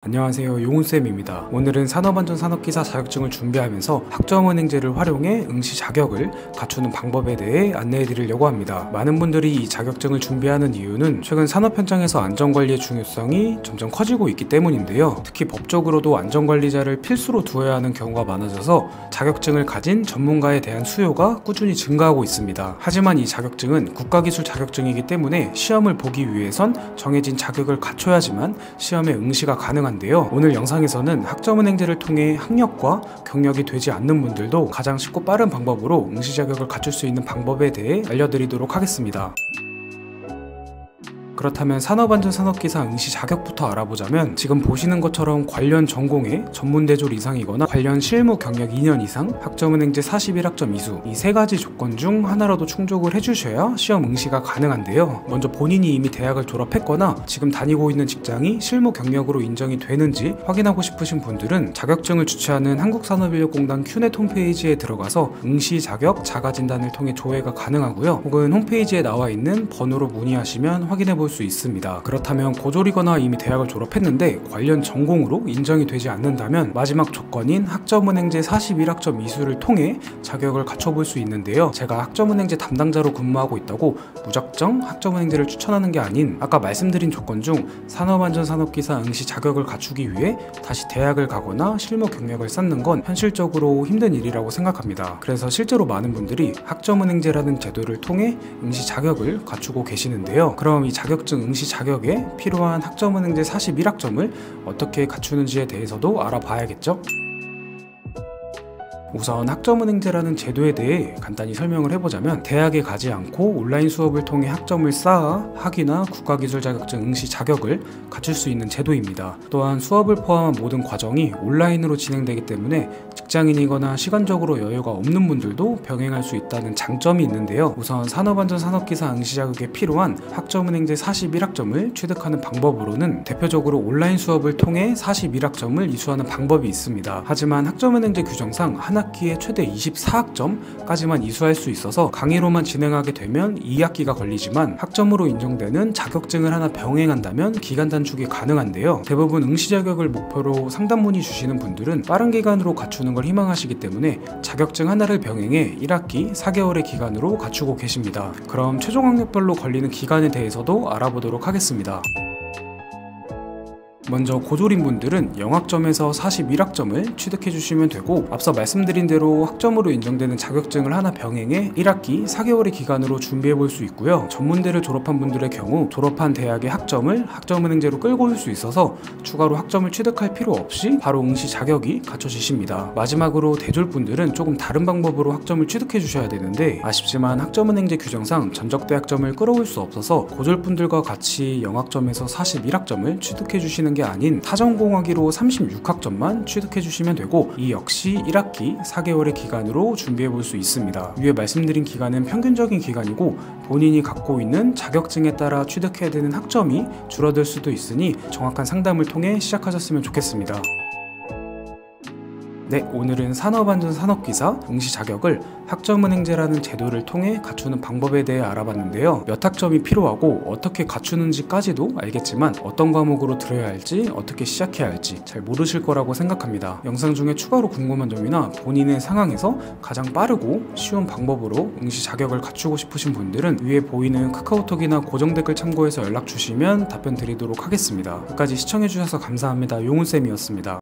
안녕하세요, 용훈쌤입니다. 오늘은 산업안전산업기사 자격증을 준비하면서 학점은행제를 활용해 응시 자격을 갖추는 방법에 대해 안내해 드리려고 합니다. 많은 분들이 이 자격증을 준비하는 이유는 최근 산업 현장에서 안전관리의 중요성이 점점 커지고 있기 때문인데요. 특히 법적으로도 안전관리자를 필수로 두어야 하는 경우가 많아져서 자격증을 가진 전문가에 대한 수요가 꾸준히 증가하고 있습니다. 하지만 이 자격증은 국가기술 자격증이기 때문에 시험을 보기 위해선 정해진 자격을 갖춰야지만 시험에 응시가 가능한데요. 오늘 영상에서는 학점은행제를 통해 학력과 경력이 되지 않는 분들도 가장 쉽고 빠른 방법으로 응시 자격을 갖출 수 있는 방법에 대해 알려드리도록 하겠습니다. 그렇다면 산업안전산업기사 응시 자격부터 알아보자면, 지금 보시는 것처럼 관련 전공에 전문대졸 이상이거나 관련 실무 경력 2년 이상, 학점은행제 41학점 이수, 이 세 가지 조건 중 하나라도 충족을 해주셔야 시험 응시가 가능한데요. 먼저 본인이 이미 대학을 졸업했거나 지금 다니고 있는 직장이 실무 경력으로 인정이 되는지 확인하고 싶으신 분들은 자격증을 주최하는 한국산업인력공단 큐넷 홈페이지에 들어가서 응시 자격 자가진단을 통해 조회가 가능하고요. 혹은 홈페이지에 나와 있는 번호로 문의하시면 확인해 볼 수 있습니다. 그렇다면 고졸이거나 이미 대학을 졸업했는데 관련 전공으로 인정이 되지 않는다면 마지막 조건인 학점은행제 41학점 이수를 통해 자격을 갖춰볼 수 있는데요. 제가 학점은행제 담당자로 근무하고 있다고 무작정 학점은행제를 추천하는 게 아닌, 아까 말씀드린 조건 중 산업안전산업기사 응시 자격을 갖추기 위해 다시 대학을 가거나 실무 경력을 쌓는 건 현실적으로 힘든 일이라고 생각합니다. 그래서 실제로 많은 분들이 학점은행제라는 제도를 통해 응시 자격을 갖추고 계시는데요. 그럼 이 자격증 응시 자격에 필요한 학점은행제 41학점을 어떻게 갖추는지에 대해서도 알아봐야겠죠? 우선 학점은행제라는 제도에 대해 간단히 설명을 해보자면, 대학에 가지 않고 온라인 수업을 통해 학점을 쌓아 학위나 국가기술 자격증 응시 자격을 갖출 수 있는 제도입니다. 또한 수업을 포함한 모든 과정이 온라인으로 진행되기 때문에 직장인이거나 시간적으로 여유가 없는 분들도 병행할 수 있다는 장점이 있는데요. 우선 산업안전산업기사 응시 자격에 필요한 학점은행제 41학점을 취득하는 방법으로는 대표적으로 온라인 수업을 통해 41학점을 이수하는 방법이 있습니다. 하지만 학점은행제 규정상 한 학기에 최대 24학점까지만 이수할 수 있어서 강의로만 진행하게 되면 2학기가 걸리지만, 학점으로 인정되는 자격증을 하나 병행한다면 기간 단축이 가능한데요. 대부분 응시 자격을 목표로 상담 문의 주시는 분들은 빠른 기간으로 갖추는 걸 희망하시기 때문에 자격증 하나를 병행해 1학기 4개월의 기간으로 갖추고 계십니다. 그럼 최종 학력별로 걸리는 기간에 대해서도 알아보도록 하겠습니다. 먼저 고졸인 분들은 0학점에서 41학점을 취득해 주시면 되고, 앞서 말씀드린 대로 학점으로 인정되는 자격증을 하나 병행해 1학기 4개월의 기간으로 준비해 볼 수 있고요. 전문대를 졸업한 분들의 경우 졸업한 대학의 학점을 학점은행제로 끌고 올 수 있어서 추가로 학점을 취득할 필요 없이 바로 응시 자격이 갖춰지십니다. 마지막으로 대졸 분들은 조금 다른 방법으로 학점을 취득해 주셔야 되는데, 아쉽지만 학점은행제 규정상 전적대 학점을 끌어올 수 없어서 고졸 분들과 같이 0학점에서 41학점을 취득해 주시는 게 아닌 타전공학위로 36학점만 취득해 주시면 되고, 이 역시 1학기 4개월의 기간으로 준비해 볼 수 있습니다. 위에 말씀드린 기간은 평균적인 기간이고, 본인이 갖고 있는 자격증에 따라 취득해야 되는 학점이 줄어들 수도 있으니 정확한 상담을 통해 시작하셨으면 좋겠습니다. 네, 오늘은 산업안전산업기사 응시 자격을 학점은행제라는 제도를 통해 갖추는 방법에 대해 알아봤는데요. 몇 학점이 필요하고 어떻게 갖추는지까지도 알겠지만 어떤 과목으로 들어야 할지, 어떻게 시작해야 할지 잘 모르실 거라고 생각합니다. 영상 중에 추가로 궁금한 점이나 본인의 상황에서 가장 빠르고 쉬운 방법으로 응시 자격을 갖추고 싶으신 분들은 위에 보이는 카카오톡이나 고정 댓글 참고해서 연락 주시면 답변 드리도록 하겠습니다. 끝까지 시청해 주셔서 감사합니다. 용훈쌤이었습니다.